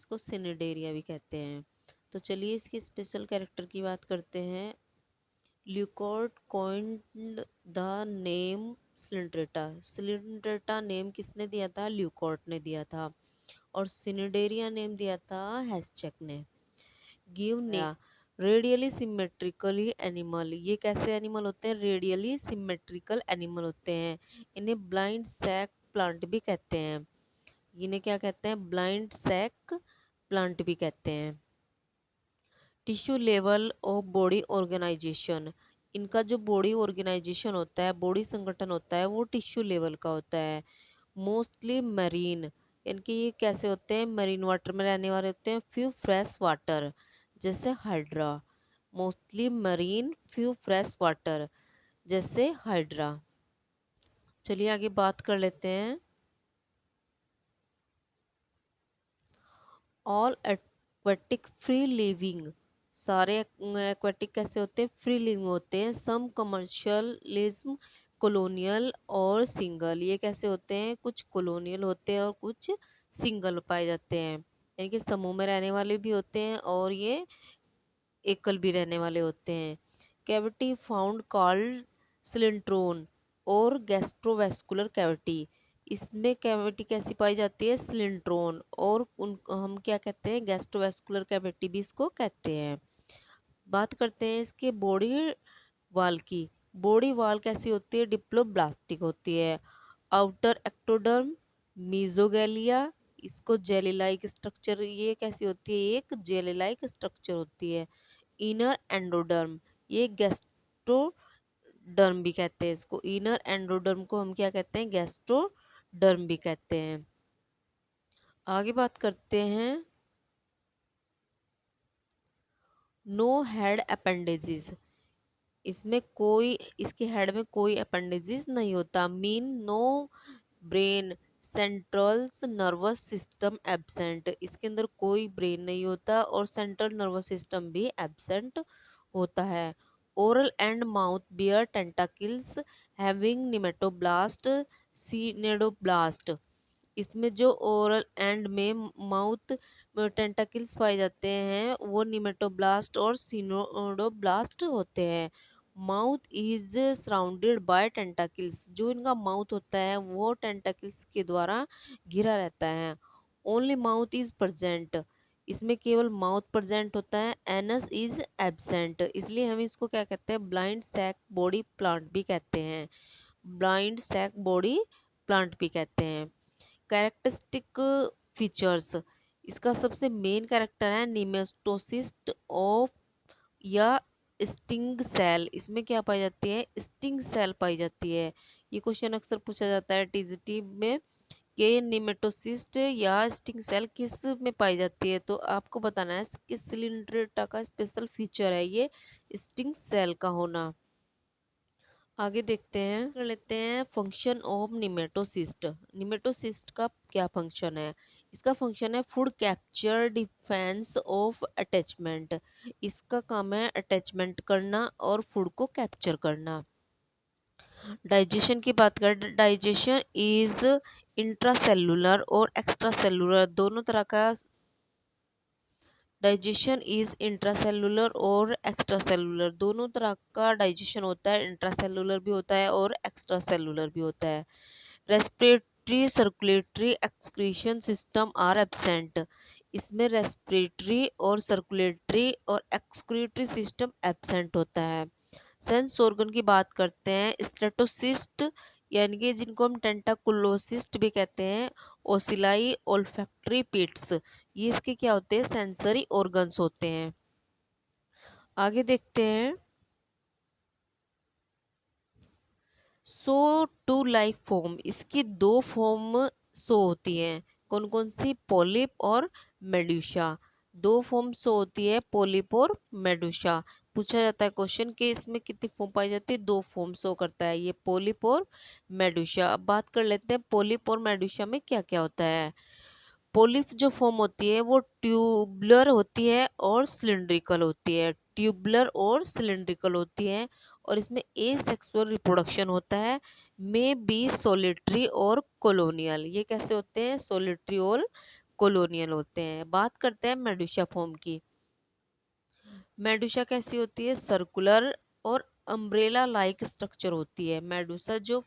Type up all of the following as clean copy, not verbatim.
इसको सिनिडेरिया भी कहते हैं। तो चलिए इसके स्पेशल कैरेक्टर की बात करते हैं। ल्यूकॉर्ट कॉइन्ड द नेम सिलिंड्रेटा। सिलिंड्रेटा नेम किसने दिया था? ल्यूकॉर्ट ने दिया था। और सिनिडेरिया नेम दिया था हेस्चेक ने। गिव ने रेडियली सिमेट्रिकली एनिमल। ये कैसे एनिमल होते हैं? रेडियली सिमेट्रिकल एनिमल होते हैं। इन्हें ब्लाइंड सैक प्लांट भी कहते हैं। इन्हें क्या कहते हैं? ब्लाइंड सैक प्लांट भी कहते हैं। Tissue level of body organisation. इनका जो बॉडी ऑर्गेनाइजेशन होता है, बॉडी संगठन होता है, वो टिश्यू लेवल का होता है। Mostly marine. इनके ये कैसे होते हैं? मरीन वाटर में रहने वाले होते हैं। फ्यू फ्रेश वाटर, जैसे hydra. Mostly marine, few fresh water, जैसे हाइड्रा। चलिए आगे बात कर लेते हैं। All aquatic free living. सारे एक्वेटिक कैसे होते हैं? फ्री लिविंग होते हैं। सम कमर्शियलिज्म, कॉलोनियल और सिंगल। ये कैसे होते हैं? कुछ कॉलोनियल होते हैं और कुछ सिंगल पाए जाते हैं। यानी कि समूह में रहने वाले भी होते हैं और ये एकल भी रहने वाले होते हैं। कैविटी फाउंड कॉल्ड सिलिंट्रोन और गैस्ट्रोवेस्कुलर कैविटी। इसमें कैविटी कैसी पाई जाती है? सिलिंट्रोन। और उन हम क्या कहते हैं? गैस्ट्रोवेस्कुलर कैविटी भी इसको कहते हैं। बात करते हैं इसके बॉडी वाल की। बॉडी वाल कैसी होती है? डिप्लोब्लास्टिक होती है। Outer ectoderm, mesoglea. इसको जेली लाइक स्ट्रक्चर, ये कैसी होती है? एक जेली लाइक स्ट्रक्चर होती है। इनर एंडोडर्म, ये गैस्ट्रोडर्म भी कहते हैं इसको। इनर एंडोडर्म को हम क्या कहते हैं? गैस्ट्रोडर्म भी कहते हैं। आगे बात करते हैं। No head appendages. इसमें कोई, इसके हेड में कोई अपेंडेजेस नहीं होता। Mean no brain, central nervous system absent. इसके अंदर कोई ब्रेन नहीं होता और सेंट्रल नर्वस सिस्टम भी एब्सेंट होता है। Oral end mouth bear tentacles having nematoblast, cnidoblast. इसमें जो ओरल एंड में माउथ टेंटाकिल्स पाए जाते हैं वो निमेटोब्लास्ट और सीनोडोब्लास्ट होते हैं। Mouth is surrounded by tentacles. जो इनका माउथ होता है वो टेंटाकिल्स के द्वारा घिरा रहता है। Only mouth is present. इसमें केवल माउथ प्रेजेंट होता है। Anus is absent. इसलिए हम इसको क्या कहते हैं? ब्लाइंड सैक बॉडी प्लांट भी कहते हैं। ब्लाइंड सैक बॉडी प्लांट भी कहते हैं। Characteristic features. इसका सबसे मेन कैरेक्टर है निमेटोसिस्ट ऑफ या स्टिंग सेल। इसमें क्या पाई जाती है? स्टिंग सेल पाई जाती है। ये क्वेश्चन अक्सर पूछा जाता है टीजीटी में कि निमेटोसिस्ट या स्टिंग सेल किस में पाई जाती है। तो आपको बताना है कि सिलिंड्रेटा का स्पेशल फीचर है ये स्टिंग सेल का होना। आगे देखते हैं, कर लेते हैं फंक्शन ऑफ निमेटोसिस्ट। निमेटोसिस्ट का क्या फंक्शन है? इसका फंक्शन है food capture, defence of attachment. इसका काम है अटैचमेंट करना और फूड को कैप्चर करना। डाइजेशन की बात करें, डाइजेशन इज इंट्रासेलुलर और एक्स्ट्रासेलुलर दोनों तरह का। डाइजेशन इज इंट्रासेलुलर और एक्स्ट्रासेलुलर दोनों तरह का डाइजेशन होता है। इंट्रासेलुलर भी होता है और एक्स्ट्रासेलुलर भी होता है। Respiratory, circulatory, excretion system are absent. इसमें रेस्पिरेटरी और सर्कुलेटरी और एक्सक्रीटरी सिस्टम एब्सेंट होता है। सेंस ऑर्गन की बात करते हैं। स्टेटोसिस्ट यानी कि जिनको हम टेंटाकुलोसिस्ट भी कहते हैं, ओसिलाई, ओल्फैक्टरी पिट्स, ये इसके क्या होते हैं? सेंसरी ऑर्गन्स होते हैं। आगे देखते हैं। सो टू लाइक फॉर्म। इसकी दो फॉर्म शो होती हैं। कौन कौन सी? पॉलिप और मेडुसा। दो फॉर्म शो होती है, पॉलिप और मेडुसा। पूछा जाता है क्वेश्चन कि इसमें कितनी फॉर्म पाई जाती है? दो फॉर्म शो करता है ये पॉलिप और मेडुसा। अब बात कर लेते हैं पॉलिप और मेडुसा में क्या क्या होता है। पोलिप जो फॉर्म होती है वो ट्यूबुलर होती है और सिलिंड्रिकल होती है। ट्यूबुलर और सिलिंड्रिकल होती है और इसमें ए सेक्सुअल रिप्रोडक्शन होता है। में बी सोलिटरी और कॉलोनियल। ये कैसे होते हैं? सोलिटरी और कॉलोनियल होते हैं। बात करते हैं मेडुसा फॉर्म की। मेडुसा कैसी होती है? सर्कुलर और अम्ब्रेला लाइक स्ट्रक्चर होती है। मेडुसा जो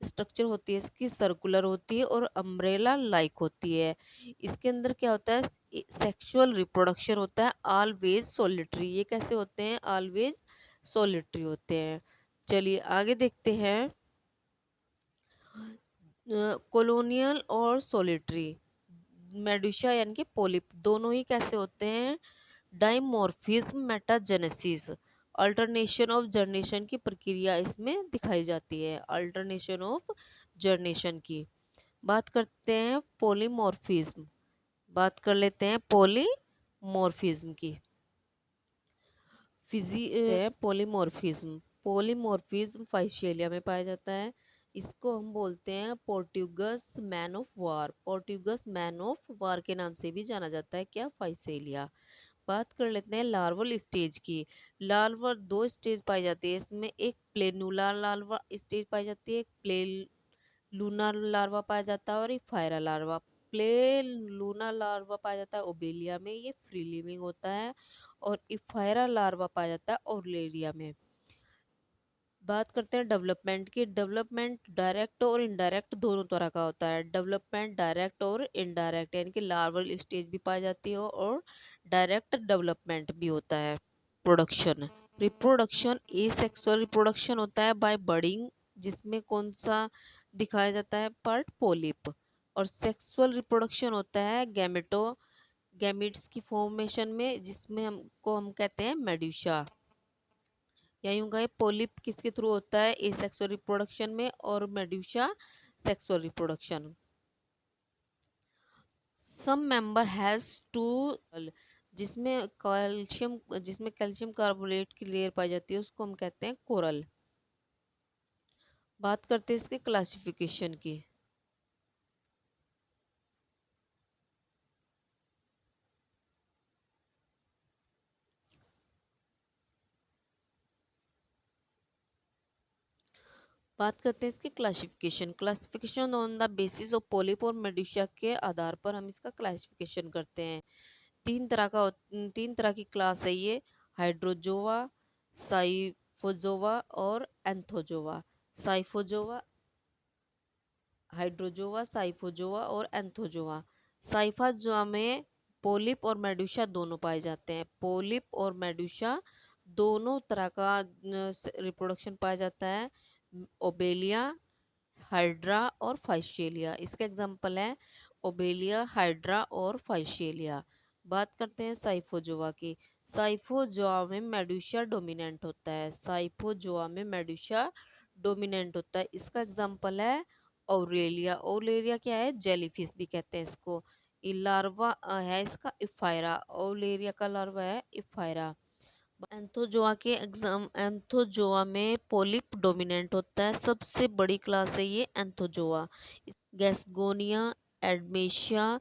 स्ट्रक्चर होती है इसकी सर्कुलर होती है और अम्ब्रेला लाइक होती है। इसके अंदर क्या होता है? सेक्सुअल रिप्रोडक्शन होता है, ऑलवेज सोलिटरी। ये कैसे होते हैं? ऑलवेज सोलिटरी होते हैं। चलिए आगे देखते हैं। कॉलोनियल और सोलिटरी मेडुसा यानी कि पोलिप दोनों ही कैसे होते हैं? Dimorphism metagenesis, alternation of generation की प्रक्रिया इसमें दिखाई जाती है। अल्टरनेशन ऑफ जर्नेशन की बात करते हैं। पॉलीमॉर्फिज्म बात कर लेते हैं पॉलीमॉर्फिज्म की। पॉलीमॉर्फिज्म पॉलीमॉर्फिज्म फाइशियलिया में पाया जाता है। इसको हम बोलते हैं Portuguese man of war. Portuguese man of war के नाम से भी जाना जाता है क्या? फाइसेलिया। बात कर लेते हैं लार्वल स्टेज की। लार्वा दो स्टेज पाई जाती है इसमें, एक प्लेनुलार लार्वा स्टेज पाई जाती है, एक प्ले लूनार लार्वा पाया जाता है और एक फायरा लार्वा। प्ले लूनार लार्वा पाया जाता है ओबेलिया में, ये फ्री लिविंग होता है, और इफायरा लार्वा पाया जाता है ओर्लेरिया में। बात करते हैं डेवलपमेंट की। डेवलपमेंट डायरेक्ट और इनडायरेक्ट दोनों तरह का होता है। डेवलपमेंट डायरेक्ट और इनडायरेक्ट यानी कि लार्वल स्टेज भी पाई जाती है और डायरेक्ट डेवलपमेंट भी होता है। प्रोडक्शन रिप्रोडक्शन एसेक्सुअल रिप्रोडक्शन होता है बाय बडिंग, जिसमें कौन सा दिखाया जाता है? Part polyp. और सेक्सुअल रिप्रोडक्शन होता है गैमिट्स की फॉर्मेशन में, जिसमें हम कहते हैं मेडुसा। या यूं कहे पोलिप किसके थ्रू होता है? एसेक्सुअल रिप्रोडक्शन में, और medusa sexual reproduction. Some member has to जिसमें कैल्शियम कार्बोनेट की लेयर पाई जाती है उसको हम कहते हैं कोरल। बात करते हैं इसके क्लासिफिकेशन की। बात करते हैं इसके classification on the basis of polyp और मेडुसा के आधार पर हम इसका क्लासिफिकेशन करते हैं। तीन तरह की क्लास है ये। हाइड्रोजोआ, साइफोजोआ और एंथोजोआ। साइफोजोआ हाइड्रोजोआ, साइफोजोआ और एंथोजोआ। साइफोजोआ में पोलिप और मेडुसा दोनों पाए जाते हैं। पोलिप और मेडुसा दोनों तरह का रिप्रोडक्शन पाया जाता है। ओबेलिया, हाइड्रा और फाइशियलिया इसके एग्जाम्पल है। ओबेलिया, हाइड्रा और फाइशियलिया। बात करते हैं साइफोजोआ की। साइफोजोआ में मेडुसा डोमिनेंट होता है। साइफोजोआ में मेडुसा डोमिनेंट होता है। इसका एग्जाम्पल है औरेलिया। औरेलिया क्या है? जेलीफिश भी कहते हैं इसको। ये लार्वा है इसका इफायरा। औरेलिया का लार्वा है इफायरा। एंथोजोआ में पोलिप डोमिनेंट होता है। सबसे बड़ी क्लास है ये एंथोजोआ। गैस्गोनिया, एडमेशिया,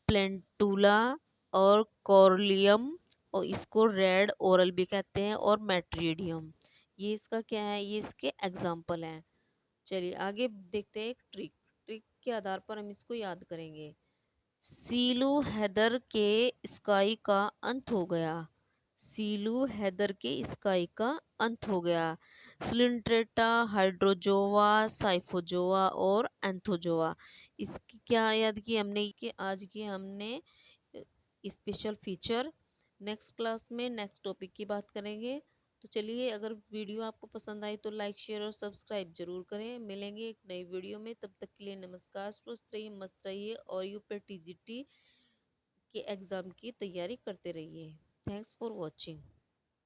प्लेंटुला और कॉर्लियम, और इसको रेड ओरल भी कहते हैं, और मैट्रीडियम। ये इसका क्या है? ये इसके एग्जाम्पल हैं। चलिए आगे देखते हैं एक ट्रिक के आधार पर हम इसको याद करेंगे। सीलू हैदर के स्काई का अंत हो गया। सीलू हैदर के स्काई का अंत हो गया। स्लिंट्रेटा, हाइड्रोजोआ, साइफोजोआ और एंथोजोआ। इसकी क्या याद की हमने? कि आज की हमने स्पेशल फीचर। नेक्स्ट क्लास में नेक्स्ट टॉपिक की बात करेंगे। तो चलिए, अगर वीडियो आपको पसंद आई तो लाइक शेयर और सब्सक्राइब जरूर करें। मिलेंगे एक नई वीडियो में, तब तक के लिए नमस्कार। स्वस्थ रहिए, मस्त रहिए और यूपीटीजीटी के एग्ज़ाम की तैयारी करते रहिए। Thanks for watching.